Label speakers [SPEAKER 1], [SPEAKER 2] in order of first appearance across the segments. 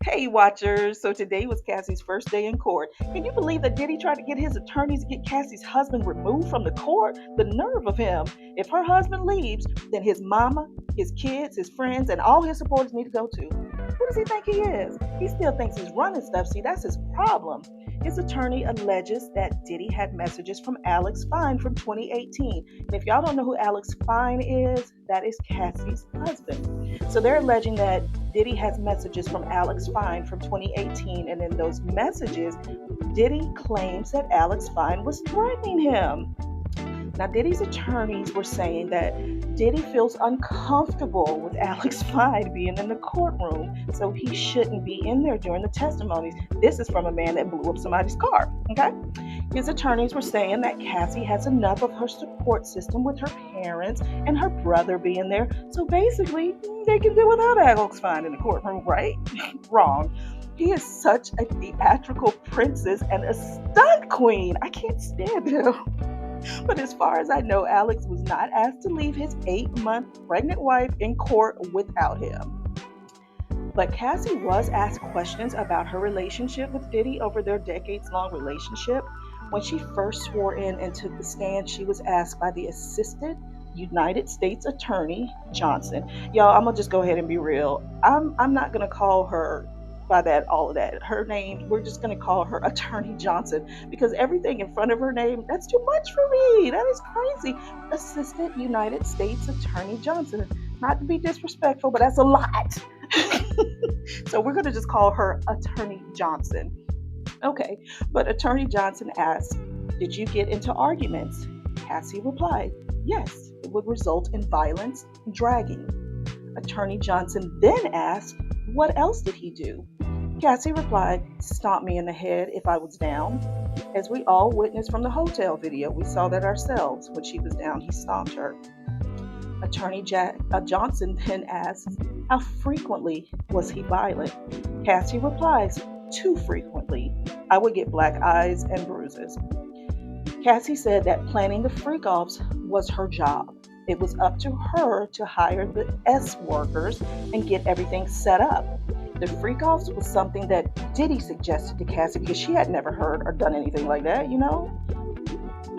[SPEAKER 1] Hey, watchers. So today was Cassie's first day in court. Can you believe that Diddy tried to get his attorneys to get Cassie's husband removed from the court? The nerve of him. If her husband leaves, then his mama, his kids, his friends, and all his supporters need to go too. Who does he think he is? He still thinks he's running stuff. See, that's his problem. His attorney alleges that Diddy had messages from Alex Fine from 2018. And if y'all don't know who Alex Fine is, that is Cassie's husband. So they're alleging that Diddy has messages from Alex Fine from 2018, and in those messages, Diddy claims that Alex Fine was threatening him. Now, Diddy's attorneys were saying that Diddy feels uncomfortable with Alex Fine being in the courtroom, so he shouldn't be in there during the testimonies. This is from a man that blew up somebody's car, okay? His attorneys were saying that Cassie has enough of her support system with her parents and her brother being there, so basically, they can do without Alex Fine in the courtroom, right? Wrong. He is such a theatrical princess and a stunt queen. I can't stand him. But as far as I know, Alex was not asked to leave his 8-month pregnant wife in court without him. But Cassie was asked questions about her relationship with Diddy over their decades-long relationship. When she first swore in and took the stand, she was asked by the Assistant United States Attorney Johnson. Y'all, I'm gonna just go ahead and be real. I'm not gonna call her by that all of that. Her name, we're just gonna call her Attorney Johnson because everything in front of her name, that's too much for me. That is crazy. Assistant United States Attorney Johnson. Not to be disrespectful, but that's a lot. So we're gonna just call her Attorney Johnson. Okay, but Attorney Johnson asked, "Did you get into arguments?" Cassie replied, "Yes, it would result in violence and dragging." Attorney Johnson then asked, "What else did he do?" Cassie replied, "Stomp me in the head if I was down." As we all witnessed from the hotel video, we saw that ourselves. When she was down, he stomped her. Attorney Johnson then asks, "How frequently was he violent?" Cassie replies, "Too frequently. I would get black eyes and bruises." Cassie said that planning the freak-offs was her job. It was up to her to hire the S workers and get everything set up. The freak-offs was something that Diddy suggested to Cassie because she had never heard or done anything like that, you know?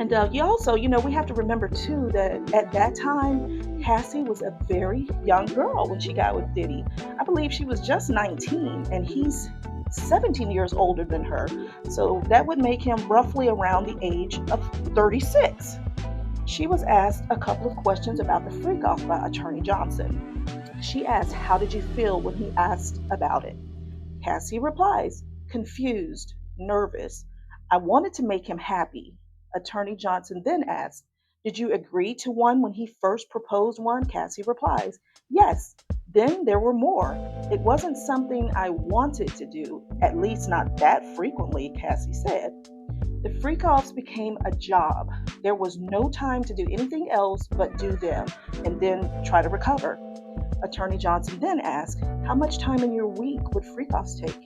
[SPEAKER 1] And you also, we have to remember too that at that time, Cassie was a very young girl when she got with Diddy. I believe she was just 19 and he's 17 years older than her. So that would make him roughly around the age of 36. She was asked a couple of questions about the freak off by Attorney Johnson. She asked, "How did you feel when he asked about it?" Cassie replies, "Confused, nervous. I wanted to make him happy." Attorney Johnson then asks, "Did you agree to one when he first proposed one?" Cassie replies, "Yes. Then there were more. It wasn't something I wanted to do, at least not that frequently," Cassie said. The freak-offs became a job. There was no time to do anything else but do them and then try to recover. Attorney Johnson then asked, "How much time in your week would freak-offs take?"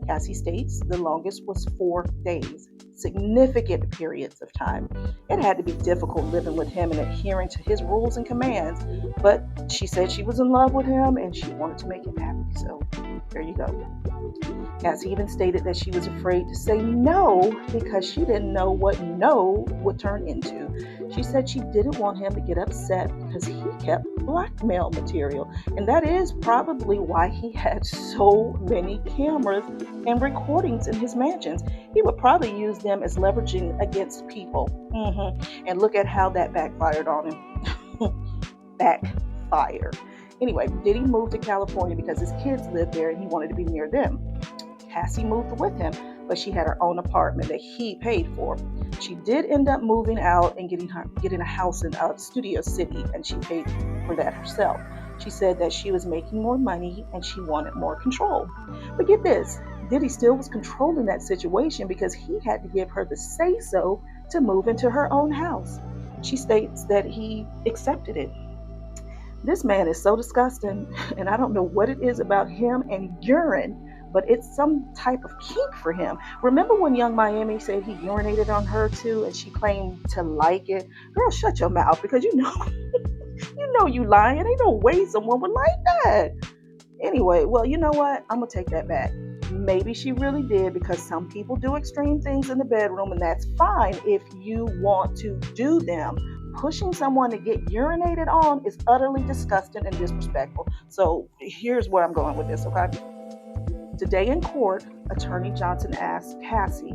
[SPEAKER 1] Cassie states the longest was 4 days, significant periods of time. It had to be difficult living with him and adhering to his rules and commands, but she said she was in love with him and she wanted to make him happy, so there you go. Cassie even stated that she was afraid to say no because she didn't know what no would turn into. She said she didn't want him to get upset because he kept blackmail material, and that is probably why he had so many cameras and recordings in his mansions. He would probably use them as leveraging against people. And look at how that backfired on him. Backfire. Anyway, Diddy moved to California because his kids lived there and he wanted to be near them. Cassie moved with him, but she had her own apartment that he paid for. She did end up moving out and getting a house in Studio City, and she paid for that herself. She said that she was making more money and she wanted more control. But get this, Diddy still was controlling that situation because he had to give her the say-so to move into her own house. She states that he accepted it. This man is so disgusting, and I don't know what it is about him and urine, but it's some type of kink for him. Remember when Young Miami said he urinated on her too, and she claimed to like it? Girl, shut your mouth because you know you lying. Ain't no way someone would like that. Anyway, well, you know what? I'm going to take that back. Maybe she really did, because some people do extreme things in the bedroom, and that's fine if you want to do them. Pushing someone to get urinated on is utterly disgusting and disrespectful. So here's where I'm going with this, okay? Today in court, Attorney Johnson asked Cassie,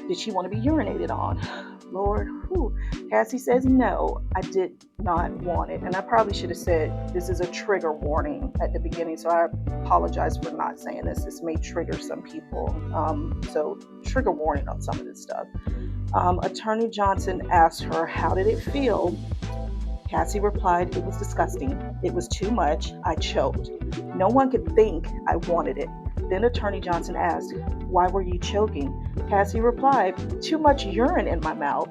[SPEAKER 1] did she want to be urinated on? Lord, whew. Cassie says, no, I did not want it. And I probably should have said this is a trigger warning at the beginning, so I apologize for not saying this. This may trigger some people. So trigger warning on some of this stuff. Attorney Johnson asked her, how did it feel? Cassie replied, it was disgusting. It was too much. I choked. No one could think I wanted it. Then Attorney Johnson asked, why were you choking? Cassie replied, too much urine in my mouth.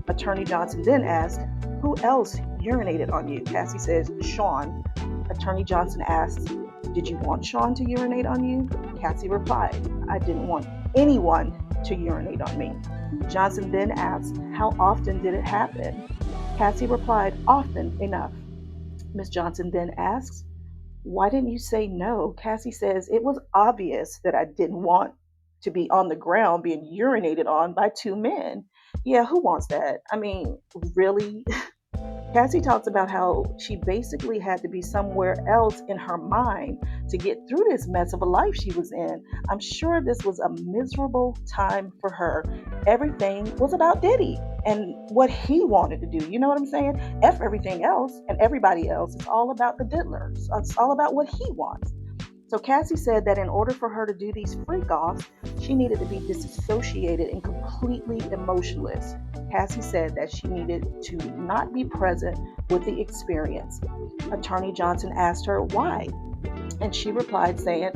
[SPEAKER 1] Attorney Johnson then asked, who else urinated on you? Cassie says, Sean. Attorney Johnson asked, did you want Sean to urinate on you? Cassie replied, I didn't want anyone to urinate on me. Johnson then asked, how often did it happen? Cassie replied, often enough. Ms. Johnson then asks, why didn't you say no? Cassie says, it was obvious that I didn't want to be on the ground being urinated on by two men. Yeah, who wants that? I mean, really? Cassie talks about how she basically had to be somewhere else in her mind to get through this mess of a life she was in. I'm sure this was a miserable time for her. Everything was about Diddy and what he wanted to do. You know what I'm saying? F everything else and everybody else. It's all about the diddler. It's all about what he wants. So Cassie said that in order for her to do these freak-offs, she needed to be disassociated and completely emotionless. Cassie said that she needed to not be present with the experience. Attorney Johnson asked her why, and she replied saying,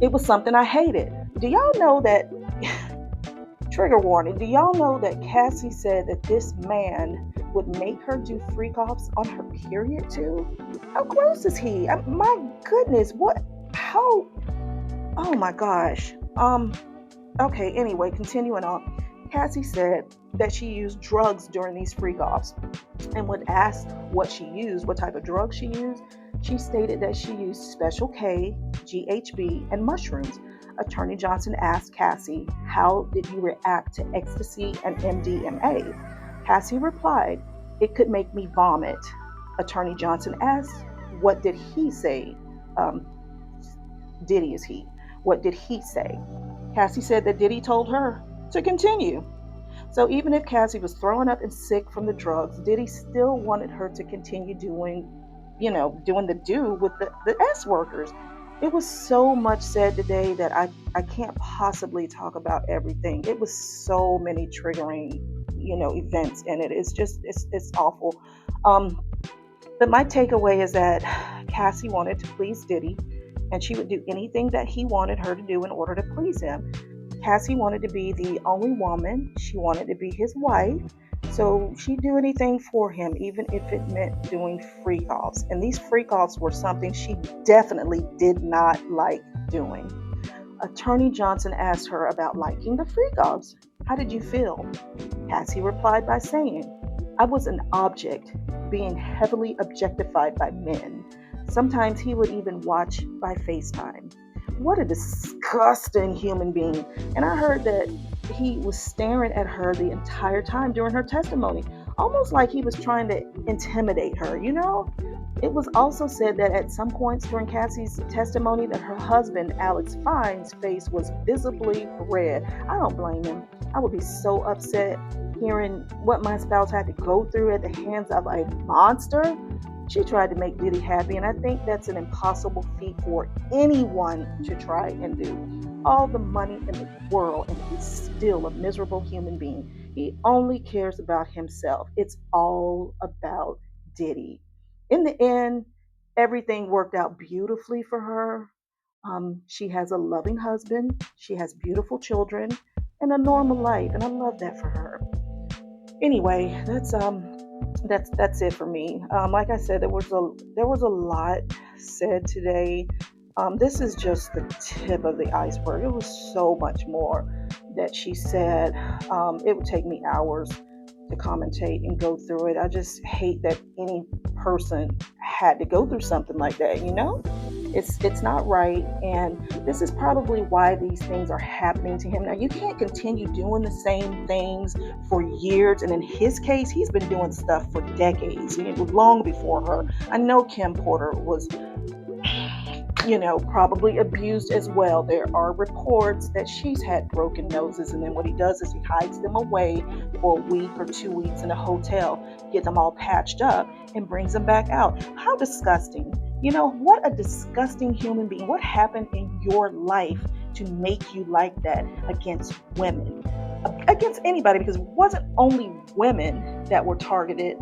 [SPEAKER 1] it was something I hated. Do y'all know that, trigger warning, do y'all know that Cassie said that this man would make her do freak-offs on her period too? How gross is he? My goodness, what? How? Oh my gosh. Okay, anyway, continuing on. Cassie said that she used drugs during these freak-offs, and when asked what she used, what type of drugs she used, she stated that she used Special K, GHB, and mushrooms. Attorney Johnson asked Cassie, how did you react to ecstasy and MDMA? Cassie replied, it could make me vomit. Attorney Johnson asked, what did he say? Diddy is he. What did he say? Cassie said that Diddy told her to continue. So even if Cassie was throwing up and sick from the drugs, Diddy still wanted her to continue doing the do with the S workers. It was so much said today that I can't possibly talk about everything. It was so many triggering, events in it. It's awful. But my takeaway is that Cassie wanted to please Diddy, and she would do anything that he wanted her to do in order to please him. Cassie wanted to be the only woman. She wanted to be his wife. So she'd do anything for him, even if it meant doing freak-offs. And these freak-offs were something she definitely did not like doing. Attorney Johnson asked her about liking the freak-offs. How did you feel? Cassie replied by saying, I was an object, being heavily objectified by men. Sometimes he would even watch by FaceTime. What a disgusting human being. And I heard that he was staring at her the entire time during her testimony, almost like he was trying to intimidate her, It was also said that at some points during Cassie's testimony that her husband, Alex Fine's face was visibly red. I don't blame him. I would be so upset hearing what my spouse had to go through at the hands of a monster. She tried to make Diddy happy, and I think that's an impossible feat for anyone to try and do. All the money in the world, and he's still a miserable human being. He only cares about himself. It's all about Diddy. In the end, everything worked out beautifully for her. She has a loving husband, she has beautiful children, and a normal life, and I love that for her. Anyway, that's it for me. Like I said, there was a lot said today. This is just the tip of the iceberg. It was so much more that she said. It would take me hours to commentate and go through it. I just hate that any person had to go through something like that, you know? It's not right, and this is probably why these things are happening to him. Now you can't continue doing the same things for years, and in his case, he's been doing stuff for decades, long before her. I know Kim Porter was, probably abused as well. There are reports that she's had broken noses, and then what he does is he hides them away for a week or 2 weeks in a hotel, get them all patched up, and brings them back out. How disgusting. What a disgusting human being. What happened in your life to make you like that against women? Against anybody, because it wasn't only women that were targeted.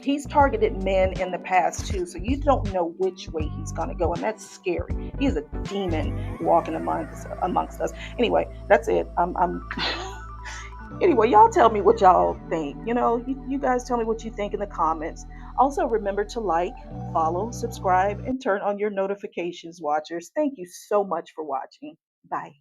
[SPEAKER 1] He's targeted men in the past too, so you don't know which way he's going to go, and that's scary. He's a demon walking amongst us. Anyway, that's it. Anyway, y'all tell me what y'all think. You guys tell me what you think in the comments. Also, remember to like, follow, subscribe, and turn on your notifications, watchers. Thank you so much for watching. Bye.